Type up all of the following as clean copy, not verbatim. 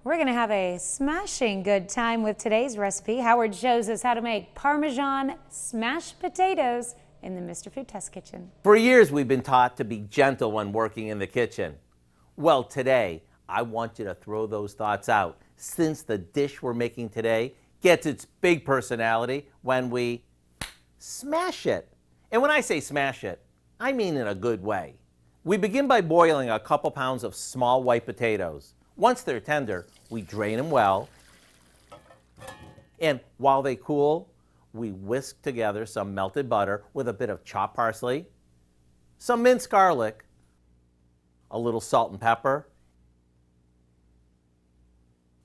We're going to have a smashing good time with today's recipe. Howard shows us how to make Parmesan smashed potatoes in the Mr. Food Test Kitchen. For years, we've been taught to be gentle when working in the kitchen. Well, today, I want you to throw those thoughts out, since the dish we're making today gets its big personality when we smash it. And when I say smash it, I mean in a good way. We begin by boiling a couple pounds of small white potatoes. Once they're tender, we drain them well, and while they cool, we whisk together some melted butter with a bit of chopped parsley, some minced garlic, a little salt and pepper,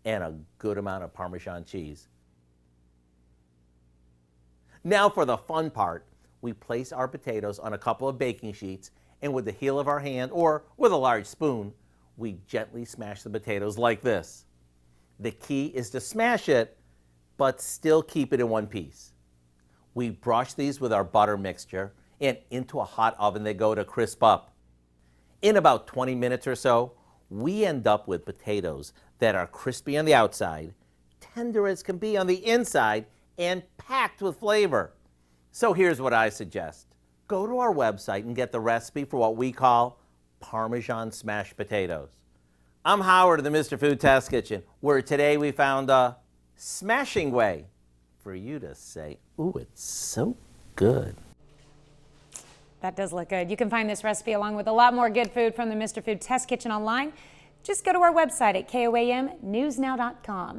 and a good amount of Parmesan cheese. Now for the fun part, we place our potatoes on a couple of baking sheets, and with the heel of our hand or with a large spoon, we gently smash the potatoes like this. The key is to smash it, but still keep it in one piece. We brush these with our butter mixture, and into a hot oven they go to crisp up. In about 20 minutes or so, we end up with potatoes that are crispy on the outside, tender as can be on the inside, and packed with flavor. So here's what I suggest. Go to our website and get the recipe for what we call Parmesan smashed potatoes. I'm Howard of the Mr. Food Test Kitchen, where today we found a smashing way for you to say, ooh, it's so good. That does look good. You can find this recipe along with a lot more good food from the Mr. Food Test Kitchen online. Just go to our website at KOAMnewsnow.com.